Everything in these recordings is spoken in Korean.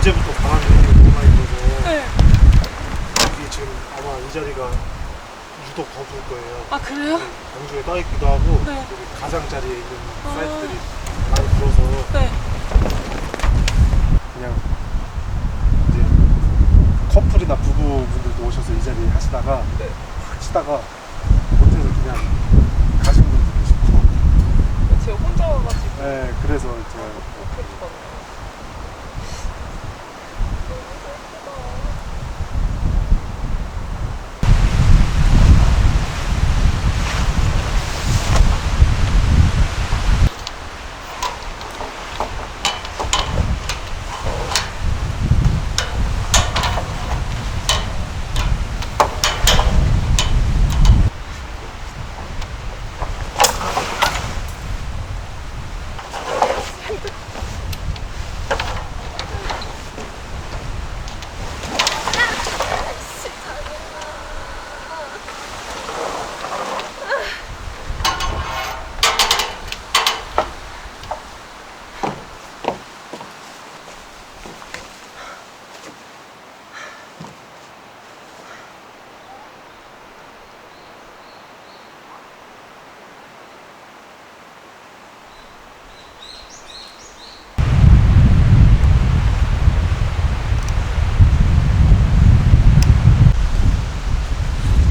어제부터 바람이 너무 많이 불어서 네. 이게 지금 아마 이 자리가 유독 더 부을 거예요. 아, 그래요? 공중에 떠 있기도 하고 네. 여기 가장자리에 있는 아. 사이트들이 많이 불어서 네. 그냥 이제 커플이나 부부분들도 오셔서 이 자리에 하시다가 치다가 못해서 그냥 가신 분도 계시고. 제가 혼자 와가지고. 네, 그래서 제가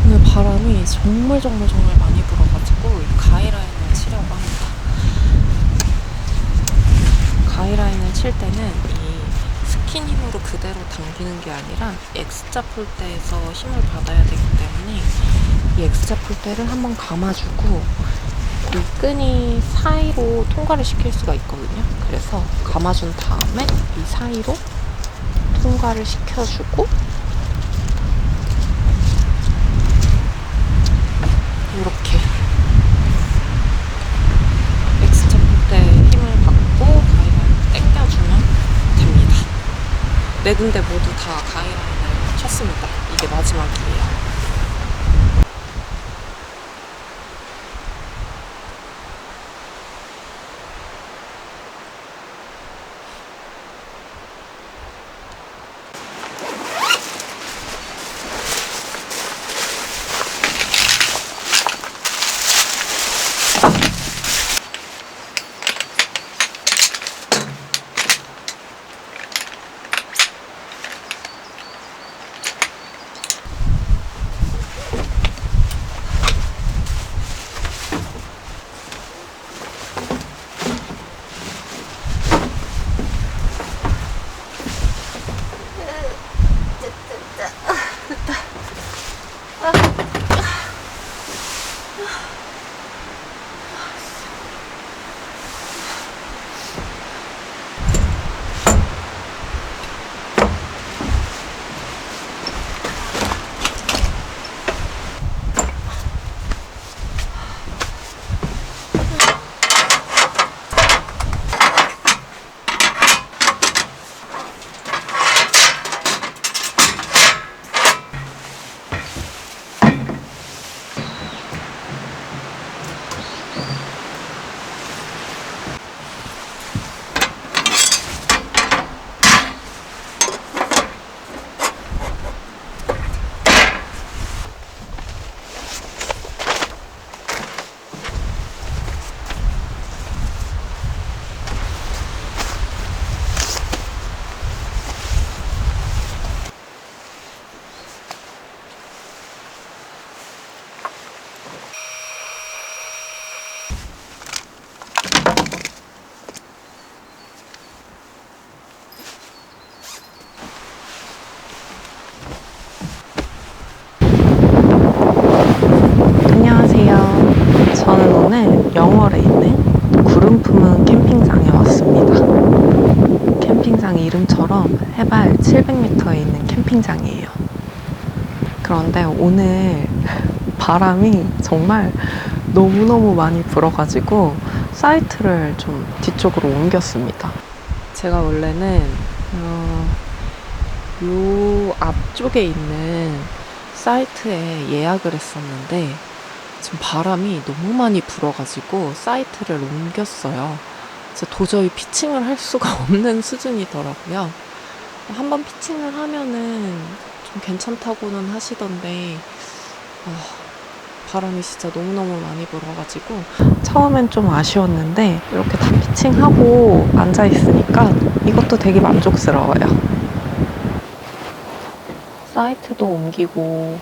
오늘 바람이 정말 많이 불어가지고 가이라인을 치려고 합니다. 가이라인을 칠 때는 이 스킨 힘으로 그대로 당기는 게 아니라 X자 폴대에서 힘을 받아야 되기 때문에 이 X자 폴대를 한번 감아주고 이 끈이 사이로 통과를 시킬 수가 있거든요. 그래서 감아준 다음에 이 사이로 통과를 시켜주고 이렇게 X자 폴대에 힘을 받고 가이라인을 당겨주면 됩니다. 네 군데 모두 다 가이라인을 쳤습니다. 이게 마지막이에요. 영월에 있는 구름 품은 캠핑장에 왔습니다. 캠핑장 이름처럼 해발 700m에 있는 캠핑장이에요. 그런데 오늘 바람이 정말 너무너무 많이 불어가지고 사이트를 좀 뒤쪽으로 옮겼습니다. 제가 원래는 요 앞쪽에 있는 사이트에 예약을 했었는데 지금 바람이 너무 많이 불어가지고 사이트를 옮겼어요. 도저히 피칭을 할 수가 없는 수준이더라고요. 한번 피칭을 하면은 좀 괜찮다고는 하시던데 바람이 진짜 너무너무 많이 불어가지고 처음엔 좀 아쉬웠는데 이렇게 다 피칭하고 앉아있으니까 이것도 되게 만족스러워요. 사이트도 옮기고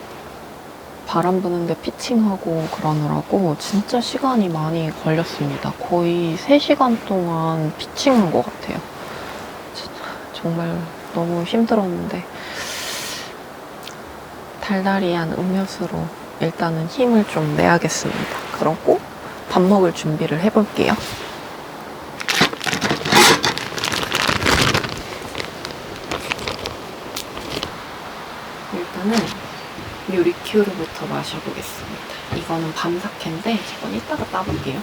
바람 부는데 피칭하고 그러느라고 진짜 시간이 많이 걸렸습니다. 거의 3시간 동안 피칭한 것 같아요. 정말 너무 힘들었는데 달달이한 음료수로 일단은 힘을 좀 내야겠습니다. 그러고 밥 먹을 준비를 해볼게요. 일단은 이 리큐르부터 마셔보겠습니다. 이거는 밤사케인데 이건 이따가 따볼게요.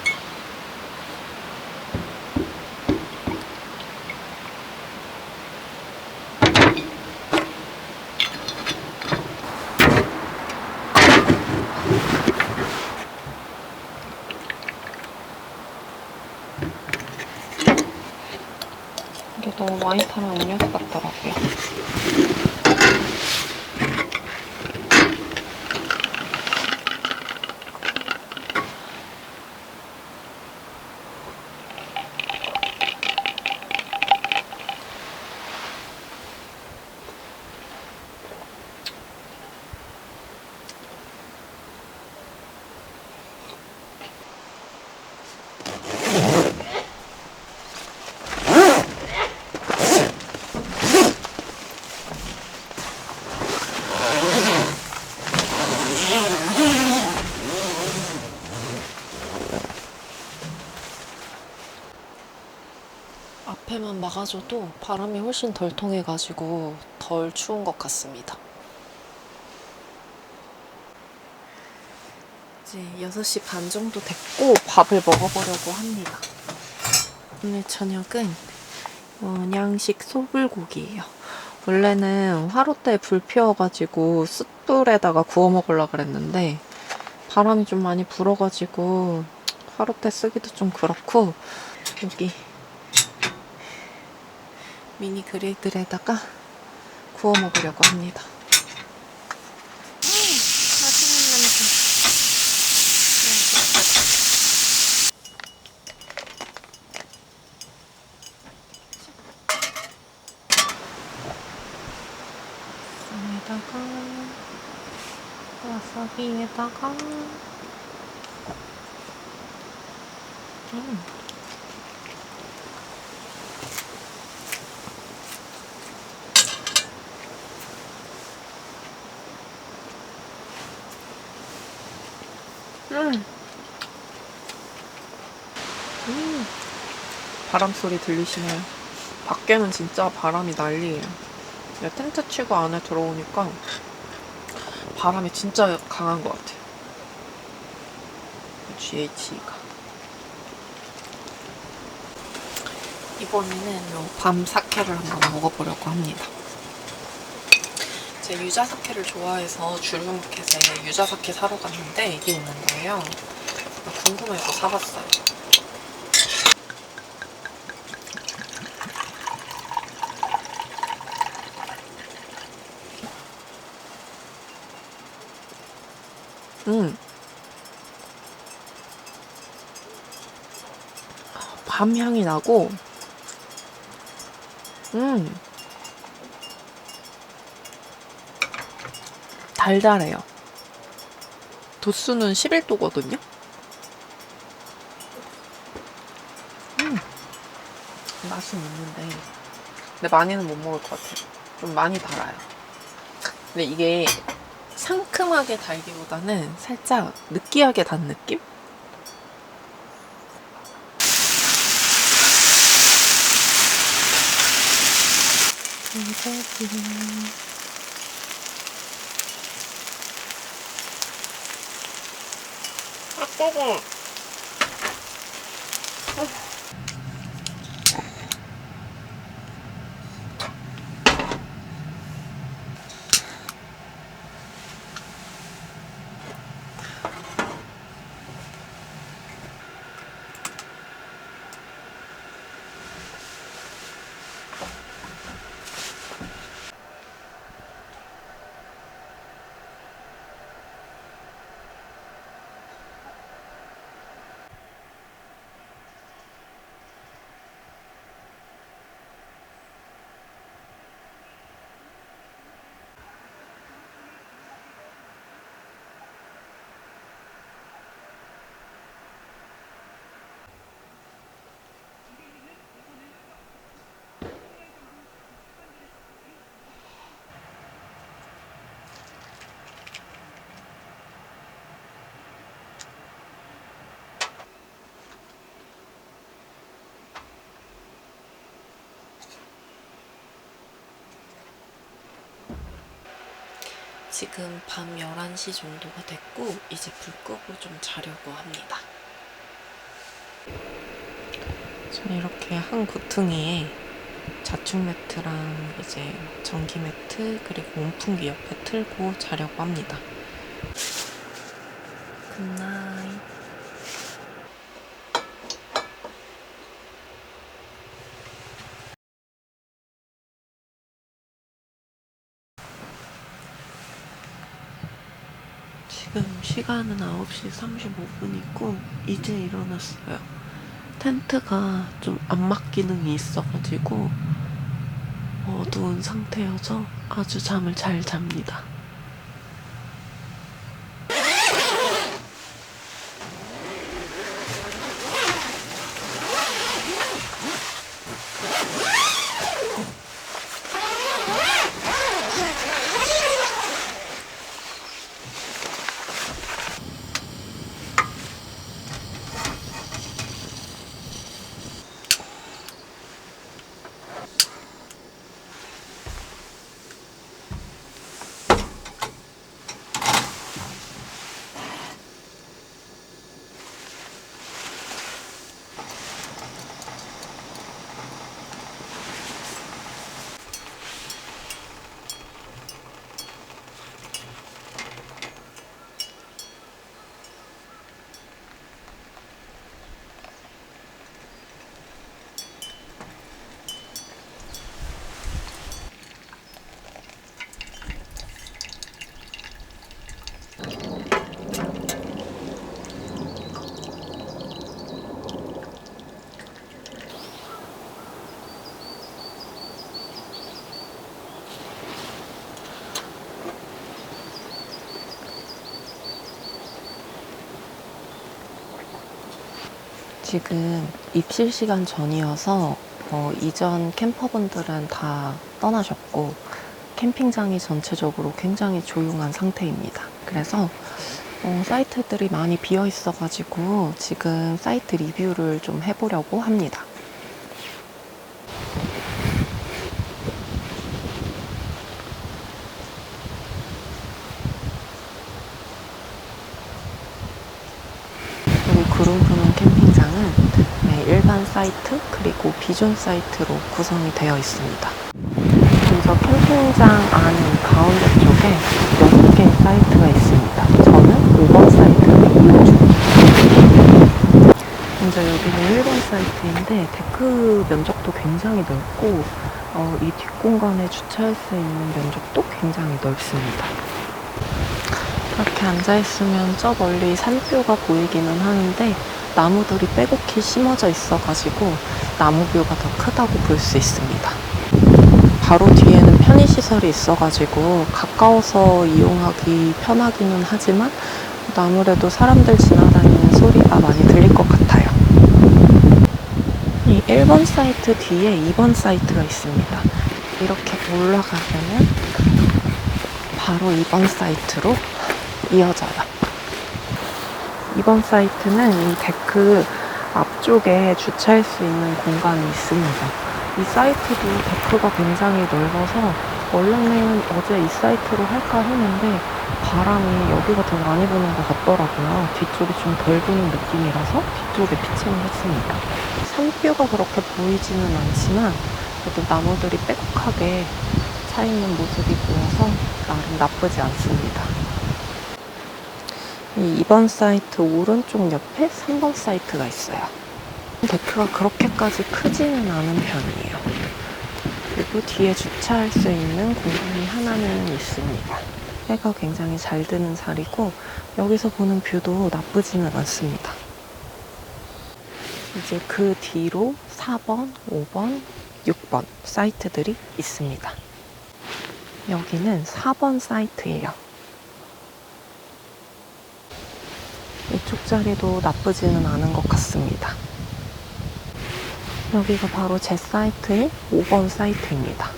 이게 너무 많이 타는 음료수 같더라고요. 앞에만 막아줘도 바람이 훨씬 덜 통해가지고 덜 추운 것 같습니다. 이제 6시 반 정도 됐고 밥을 먹어보려고 합니다. 오늘 저녁은 양식 소불고기예요. 원래는 화롯대에 불 피워가지고 숯불에다가 구워 먹으려고 그랬는데 바람이 좀 많이 불어가지고 화롯대 쓰기도 좀 그렇고 여기 미니 그릴들에다가 구워 먹으려고 합니다. 맛있는 냄새. 여기다가 와사비에다가 바람 소리 들리시나요? 밖에는 진짜 바람이 난리예요. 텐트 치고 안에 들어오니까 바람이 진짜 강한 것 같아요. GH가. 이번에는 밤 사케를 한번 먹어보려고 합니다. 제가 유자 사케를 좋아해서 줄무켓에 유자 사케 사러 갔는데 이게 있는 거예요. 궁금해서 사봤어요. 밤 향이 나고, 달달해요. 도수는 11도거든요. 맛은 있는데, 근데 많이는 못 먹을 것 같아요. 좀 많이 달아요. 근데 이게 상큼하게 달기보다는 살짝 느끼하게 단 느낌? 아, 뜨거워. 지금 밤 11시 정도가 됐고 이제 불 끄고 좀 자려고 합니다. 저는 이렇게 한 구퉁이에 자충 매트랑 이제 전기 매트 그리고 온풍기 옆에 틀고 자려고 합니다. 굿나잇. 지금 시간은 9시 35분이고 이제 일어났어요. 텐트가 좀 암막 기능이 있어가지고 어두운 상태여서 아주 잠을 잘 잡니다. 지금 입실 시간 전이어서 이전 캠퍼분들은 다 떠나셨고 캠핑장이 전체적으로 굉장히 조용한 상태입니다. 그래서 사이트들이 많이 비어 있어가지고 지금 사이트 리뷰를 좀 해보려고 합니다. 여기 구름 푸는 캠핑장은 일반 사이트 그리고 비존 사이트로 구성이 되어 있습니다. 먼저 캠핑장 안 가운데 쪽에 6개의 사이트가 있습니다. 저는 5번 사이트를 이용 중입니다. 먼저 여기는 1번 사이트인데 데크 면적도 굉장히 넓고 이 뒷공간에 주차할 수 있는 면적도 굉장히 넓습니다. 이렇게 앉아있으면 저 멀리 산뷰가 보이기는 하는데 나무들이 빼곡히 심어져 있어가지고 나무뷰가 더 크다고 볼 수 있습니다. 바로 뒤에는 편의시설이 있어가지고 가까워서 이용하기 편하기는 하지만 아무래도 사람들 지나다니는 소리가 많이 들릴 것 같아요. 이 1번 사이트 뒤에 2번 사이트가 있습니다. 이렇게 올라가면 바로 2번 사이트로 이어져요. 2번 사이트는 이 데크 앞쪽에 주차할 수 있는 공간이 있습니다. 이 사이트도 데크가 굉장히 넓어서 원래는 어제 이 사이트로 할까 했는데 바람이 여기가 더 많이 부는 것 같더라고요. 뒤쪽이 좀 덜 부는 느낌이라서 뒤쪽에 피칭을 했습니다. 산뷰가 그렇게 보이지는 않지만 그래도 나무들이 빼곡하게 차있는 모습이 보여서 나름 나쁘지 않습니다. 이 2번 사이트 오른쪽 옆에 3번 사이트가 있어요. 데크가 그렇게까지 크지는 않은 편이에요. 그리고 뒤에 주차할 수 있는 공간이 하나는 있습니다. 해가 굉장히 잘 드는 자리고 여기서 보는 뷰도 나쁘지는 않습니다. 이제 그 뒤로 4번, 5번, 6번 사이트들이 있습니다. 여기는 4번 사이트예요. 이쪽 자리도 나쁘지는 않은 것 같습니다. 여기가 바로 제 사이트인 5번 사이트입니다.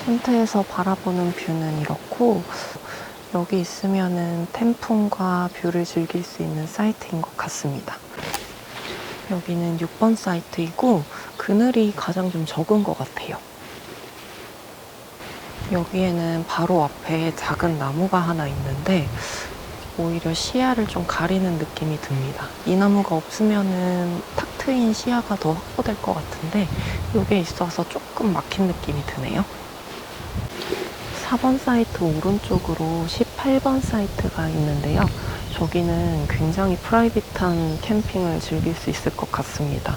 텐트에서 바라보는 뷰는 이렇고 여기 있으면은 태풍과 뷰를 즐길 수 있는 사이트인 것 같습니다. 여기는 6번 사이트이고 그늘이 가장 좀 적은 것 같아요. 여기에는 바로 앞에 작은 나무가 하나 있는데 오히려 시야를 좀 가리는 느낌이 듭니다. 이 나무가 없으면은 탁 트인 시야가 더 확보될 것 같은데 이게 있어서 조금 막힌 느낌이 드네요. 4번 사이트 오른쪽으로 18번 사이트가 있는데요. 저기는 굉장히 프라이빗한 캠핑을 즐길 수 있을 것 같습니다.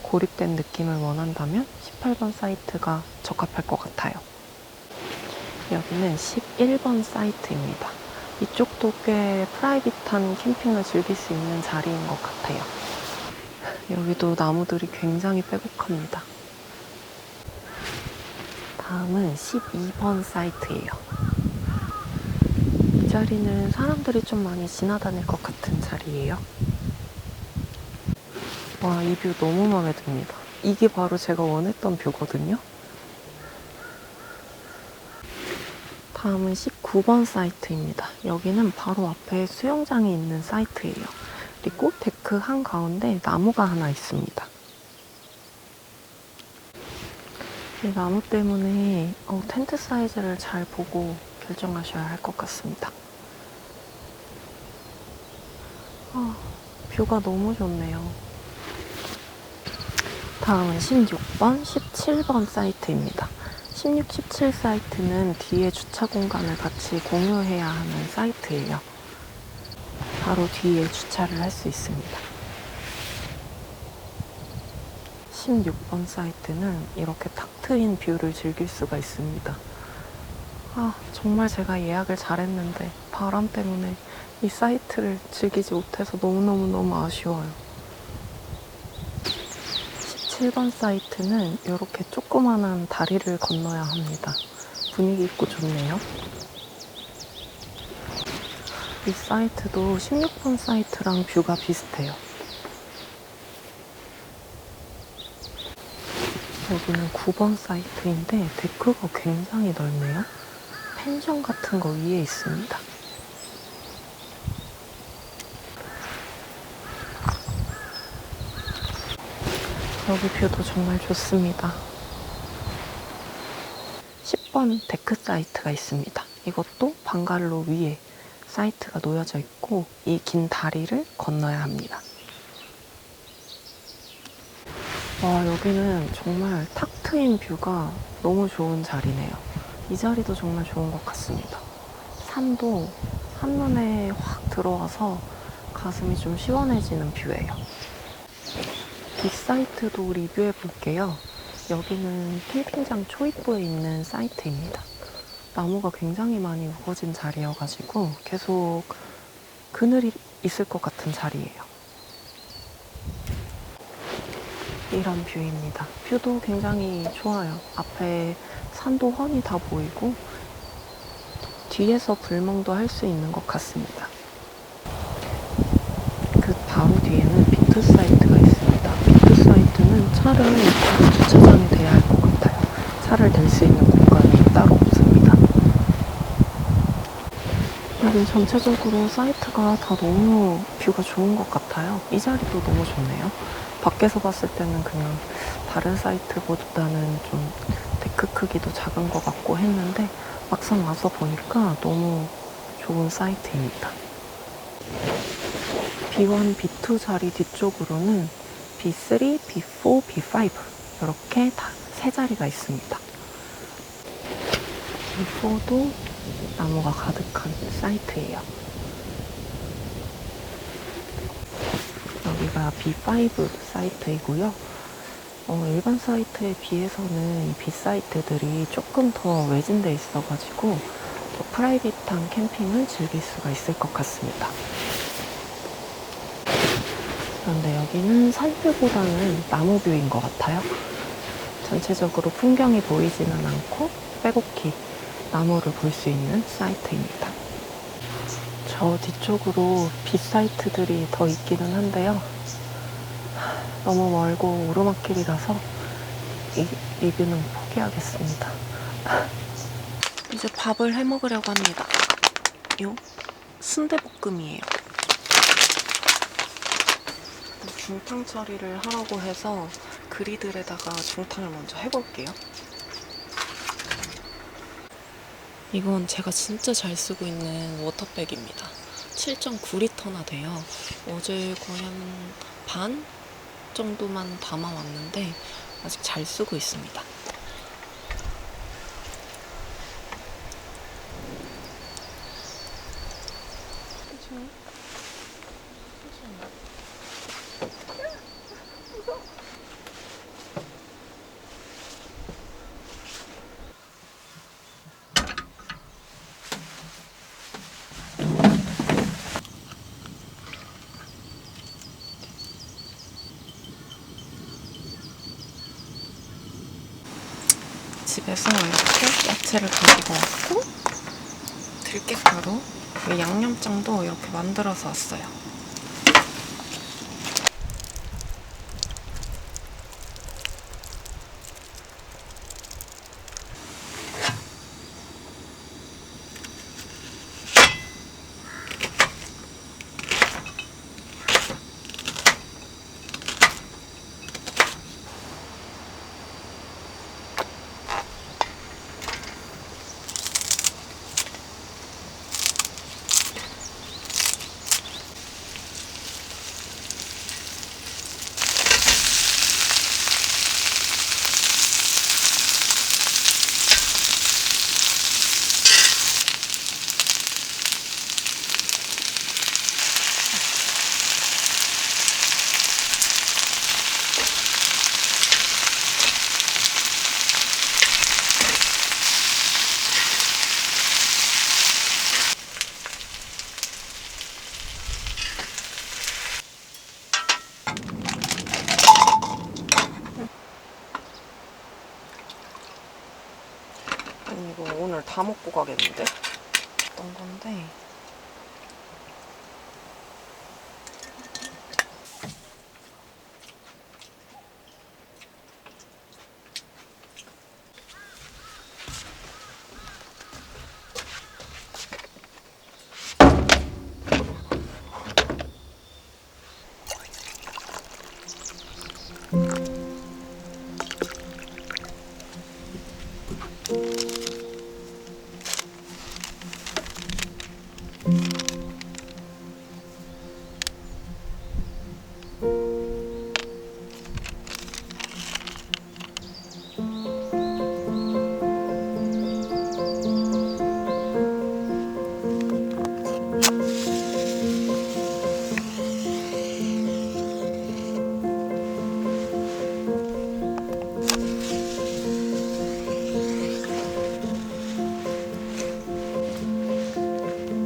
고립된 느낌을 원한다면 18번 사이트가 적합할 것 같아요. 여기는 11번 사이트입니다. 이쪽도 꽤 프라이빗한 캠핑을 즐길 수 있는 자리인 것 같아요. 여기도 나무들이 굉장히 빼곡합니다. 다음은 12번 사이트예요. 이 자리는 사람들이 좀 많이 지나다닐 것 같은 자리예요. 와, 이 뷰 너무 마음에 듭니다. 이게 바로 제가 원했던 뷰거든요. 다음은 19번 사이트입니다. 여기는 바로 앞에 수영장이 있는 사이트예요. 그리고 데크 한가운데 나무가 하나 있습니다. 이 나무 때문에 텐트 사이즈를 잘 보고 결정하셔야 할 것 같습니다. 뷰가 너무 좋네요. 다음은 16번, 17번 사이트입니다. 16, 17 사이트는 뒤에 주차 공간을 같이 공유해야 하는 사이트예요. 바로 뒤에 주차를 할 수 있습니다. 16번 사이트는 이렇게 탁 트인 뷰를 즐길 수가 있습니다. 정말 제가 예약을 잘했는데 바람 때문에 이 사이트를 즐기지 못해서 너무너무 아쉬워요. 17번 사이트는 이렇게 조그만한 다리를 건너야 합니다. 분위기 있고 좋네요. 이 사이트도 16번 사이트랑 뷰가 비슷해요. 여기는 9번 사이트인데 데크가 굉장히 넓네요. 펜션 같은 거 위에 있습니다. 여기 뷰도 정말 좋습니다. 10번 데크 사이트가 있습니다. 이것도 방갈로 위에 사이트가 놓여져 있고 이 긴 다리를 건너야 합니다. 와, 여기는 정말 탁 트인 뷰가 너무 좋은 자리네요. 이 자리도 정말 좋은 것 같습니다. 산도 한눈에 확 들어와서 가슴이 좀 시원해지는 뷰예요. 뒷사이트도 리뷰해 볼게요. 여기는 캠핑장 초입부에 있는 사이트입니다. 나무가 굉장히 많이 우거진 자리여가지고 계속 그늘이 있을 것 같은 자리예요. 이런 뷰입니다. 뷰도 굉장히 좋아요. 앞에 산도 훤히 다 보이고 뒤에서 불멍도 할 수 있는 것 같습니다. 그 바로 뒤에는 비트 사이트가 있습니다. 비트 사이트는 차를 바로 주차장에 대야 할 것 같아요. 차를 댈 수 있는 공간이 따로 없습니다. 여기 전체적으로 사이트가 다 너무 뷰가 좋은 것 같아요. 이 자리도 너무 좋네요. 밖에서 봤을 때는 그냥 다른 사이트보다는 좀 데크 크기도 작은 것 같고 했는데 막상 와서 보니까 너무 좋은 사이트입니다. B1, B2 자리 뒤쪽으로는 B3, B4, B5 이렇게 다 세 자리가 있습니다. B4도 나무가 가득한 사이트예요. 여기가 B5 사이트이고요. 일반 사이트에 비해서는 이 B 사이트들이 조금 더 외진돼 있어가지고 더 프라이빗한 캠핑을 즐길 수가 있을 것 같습니다. 그런데 여기는 산뷰보다는 나무뷰인 것 같아요. 전체적으로 풍경이 보이지는 않고 빼곡히 나무를 볼 수 있는 사이트입니다. 저 뒤쪽으로 B 사이트들이 더 있기는 한데요. 너무 멀고 오르막길이라서 이 리뷰는 포기하겠습니다. 이제 밥을 해 먹으려고 합니다. 요 순대볶음이에요. 중탕 처리를 하라고 해서 그리들에다가 중탕을 먼저 해볼게요. 이건 제가 진짜 잘 쓰고 있는 워터백입니다. 7.9리터나 돼요. 어제 거의 한 반 정도만 담아왔는데 아직 잘 쓰고 있습니다. 집에서 이렇게 야채를 가지고 왔고 들깨가루, 양념장도 이렇게 만들어서 왔어요. 아니 이거 오늘 다 먹고 가겠는데? 어떤 건데?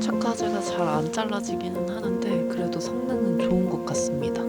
착화제가 잘 안 잘라지기는 하는데 그래도 성능은 좋은 것 같습니다.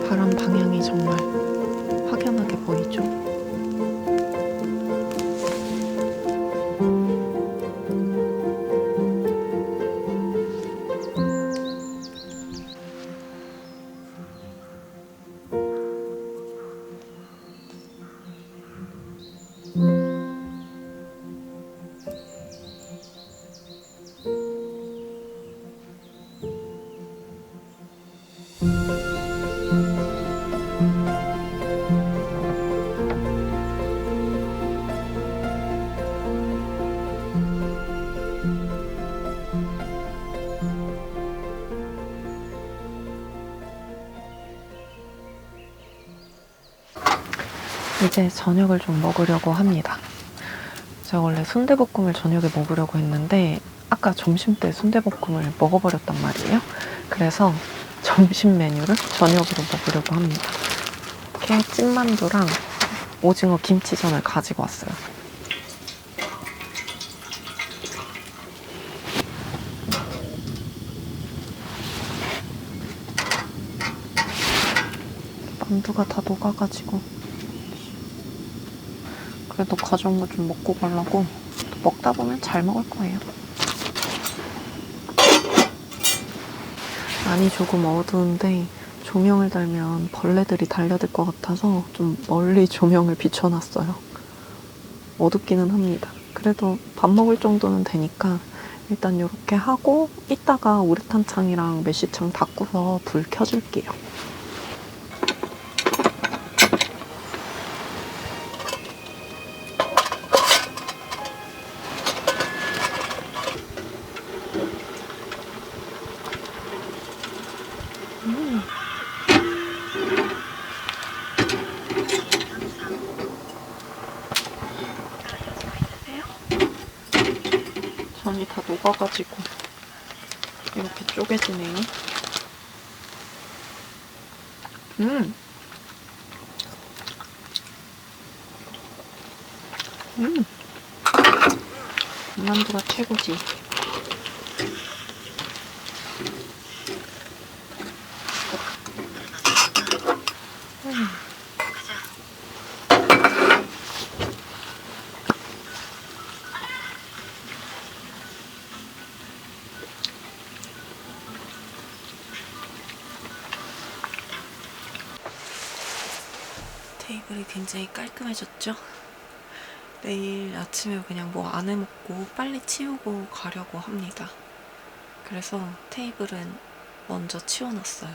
바람 방향이 정말 확연하게 보이죠? 이제 저녁을 좀 먹으려고 합니다. 제가 원래 순대볶음을 저녁에 먹으려고 했는데 아까 점심 때 순대볶음을 먹어버렸단 말이에요. 그래서 점심 메뉴를 저녁으로 먹으려고 합니다. 이렇게 찐만두랑 오징어 김치전을 가지고 왔어요. 만두가 다 녹아가지고 그래도 가져온 거 좀 먹고 가려고. 먹다 보면 잘 먹을 거예요. 안이 조금 어두운데 조명을 달면 벌레들이 달려들 것 같아서 좀 멀리 조명을 비춰놨어요. 어둡기는 합니다. 그래도 밥 먹을 정도는 되니까 일단 이렇게 하고 이따가 우레탄창이랑 메쉬창 닦고서 불 켜줄게요. 전이 다 녹아가지고 이렇게 쪼개지네요. 만두가 최고지. 테이블이 굉장히 깔끔해졌죠? 내일 아침에 그냥 뭐 안 해먹고 빨리 치우고 가려고 합니다. 그래서 테이블은 먼저 치워놨어요.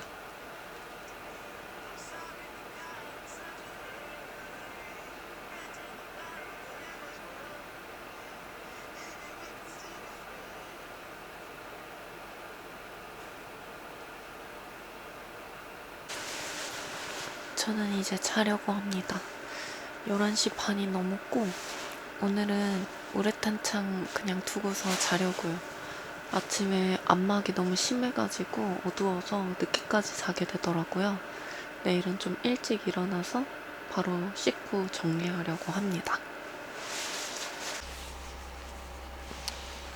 저는 이제 자려고 합니다. 11시 반이 넘었고 오늘은 우레탄창 그냥 두고서 자려고요. 아침에 안막이 너무 심해가지고 어두워서 늦게까지 자게 되더라고요. 내일은 좀 일찍 일어나서 바로 씻고 정리하려고 합니다.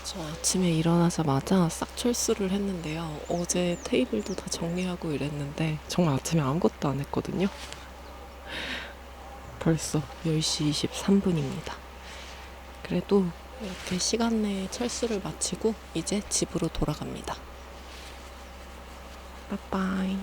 저 아침에 일어나자마자 싹 철수를 했는데요. 어제 테이블도 다 정리하고 이랬는데 정말 아침에 아무것도 안 했거든요. 벌써 10시 23분입니다. 그래도 이렇게 시간 내에 철수를 마치고 이제 집으로 돌아갑니다. 빠빠이.